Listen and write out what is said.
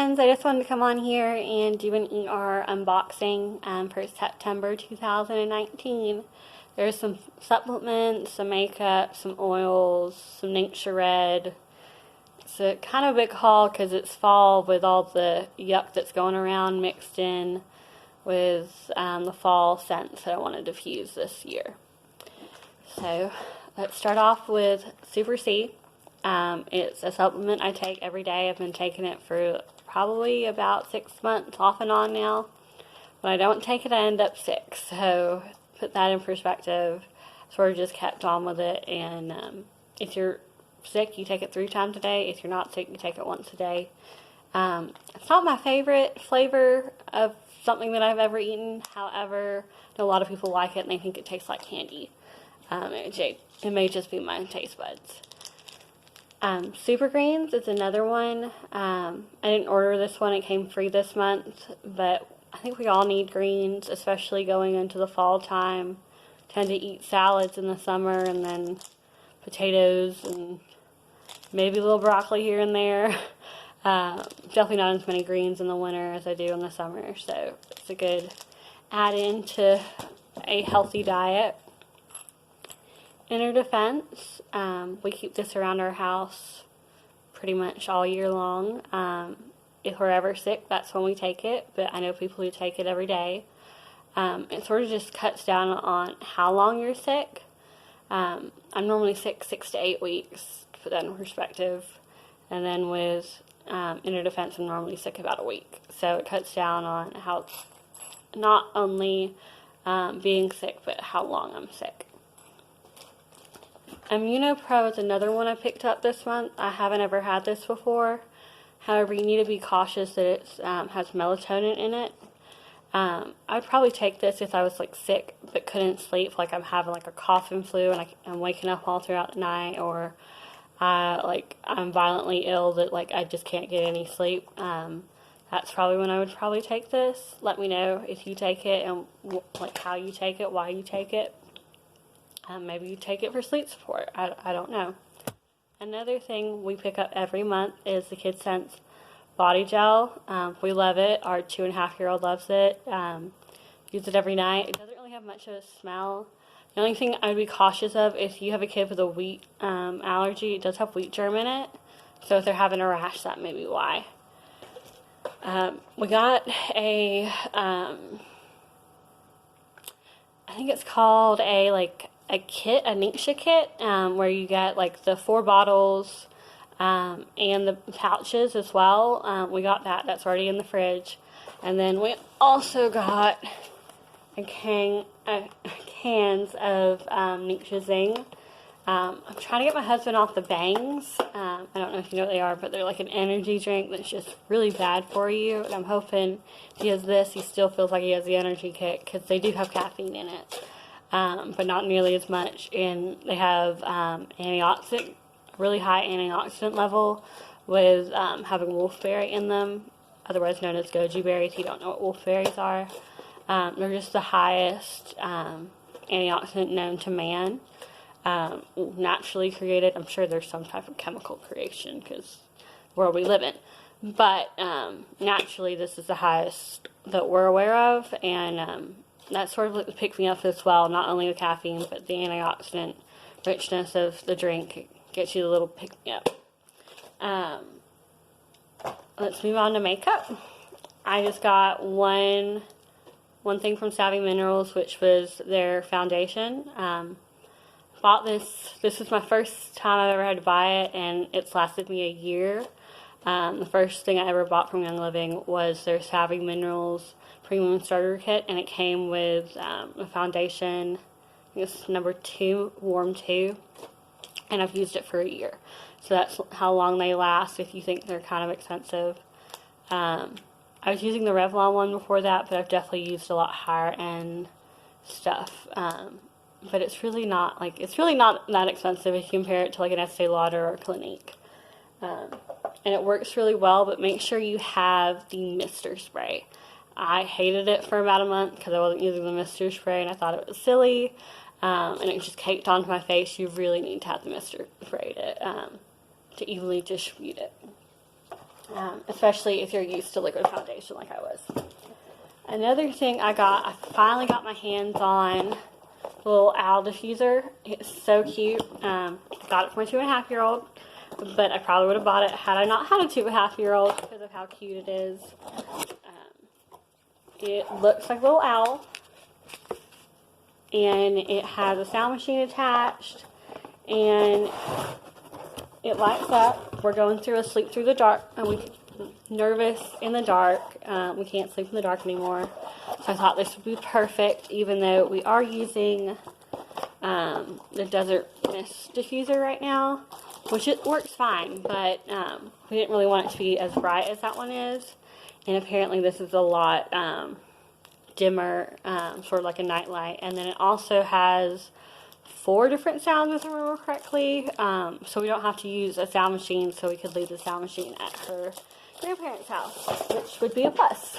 friends, I just wanted to come on here and do an ER unboxing for September 2019. There's some supplements, some makeup, some oils, some Nature Red. It's a kind of big haul because it's fall with all the yuck that's going around mixed in with the fall scents that I want to diffuse this year. So let's start off with Super C. It's a supplement I take every day. I've been taking it for probably about 6 months off and on now. When I don't take it, I end up sick. So put that in perspective. Sort of just kept on with it. And if you're sick, you take it 3 times a day. If you're not sick, you take it once a day. It's not my favorite flavor of something that I've ever eaten. However, I know a lot of people like it and they think it tastes like candy. It may just be my taste buds. Super Greens is another one. I didn't order this one. It came free this month, but I think we all need greens, especially going into the fall time. Tend to eat salads in the summer and then potatoes and maybe a little broccoli here and there. Definitely not as many greens in the winter as I do in the summer, so it's a good add-in to a healthy diet. Inner Defense, we keep this around our house pretty much all year long. If we're ever sick, that's when we take it, but I know people who take it every day. It sort of just cuts down on how long you're sick. I'm normally sick 6 to 8 weeks, to put that in perspective. And then with Inner Defense, I'm normally sick about a week. So it cuts down on how, not only being sick, but how long I'm sick. ImmunoPro is another one I picked up this month. I haven't ever had this before. However, you need to be cautious that it has melatonin in it. I'd probably take this if I was sick but couldn't sleep, like I'm having a cough and flu and I'm waking up all throughout the night, or I'm violently ill that I just can't get any sleep. That's probably when I would probably take this. Let me know if you take it and how you take it, why you take it. Maybe you take it for sleep support. I don't know. Another thing we pick up every month is the Kid Sense body gel. We love it. Our 2.5-year-old loves it. Use it every night. It doesn't really have much of a smell. The only thing I'd be cautious of, if you have a kid with a wheat allergy, it does have wheat germ in it. So if they're having a rash, that may be why. We got a, I think it's called a kit, a Nisha kit, where you get the 4 bottles and the pouches as well. We got that. That's already in the fridge. And then we also got cans of Nisha Zing. I'm trying to get my husband off the bangs. I don't know if you know what they are, but they're an energy drink that's just really bad for you. And I'm hoping if he has this, he still feels like he has the energy kick, because they do have caffeine in it. But not nearly as much, and they have antioxidant, really high antioxidant level with having wolfberry in them, otherwise known as goji berry if you don't know what wolfberries are. They're just the highest antioxidant known to man, naturally created. I'm sure there's some type of chemical creation because the world we live in, but naturally this is the highest that we're aware of, and that's sort of the pick-me-up as well. Not only the caffeine, but the antioxidant richness of the drink gets you a little pick-me-up. Let's move on to makeup. I just got one thing from Savvy Minerals, which was their foundation. Bought this. This is my first time I've ever had to buy it, and it's lasted me a year. The first thing I ever bought from Young Living was their Savvy Minerals Premium Starter Kit, and it came with a foundation. I think it's number 2, Warm 2, and I've used it for a year. So that's how long they last if you think they're kind of expensive. I was using the Revlon one before that, but I've definitely used a lot higher end stuff. But it's really not that expensive if you compare it to an Estee Lauder or Clinique. And it works really well, but make sure you have the mister spray. I hated it for about a month because I wasn't using the mister spray and I thought it was silly, and it just caked onto my face. You really need to have the mister spray to evenly distribute it. especially if you're used to liquid foundation like I was. Another thing I finally got my hands on the little owl diffuser. It's so cute. Got it for my 2.5-year-old, but I probably would have bought it had I not had a 2.5-year-old because of how cute it is. It looks like a little owl, and it has a sound machine attached, and it lights up. We're going through a sleep through the dark, and we're nervous in the dark. We can't sleep in the dark anymore. So I thought this would be perfect, even though we are using the Desert Mist diffuser right now, which it works fine, but we didn't really want it to be as bright as that one is. And apparently this is a lot dimmer, sort of like a night light. And then it also has 4 different sounds, if I remember correctly. So we don't have to use a sound machine, so we could leave the sound machine at her grandparents' house, which would be a plus.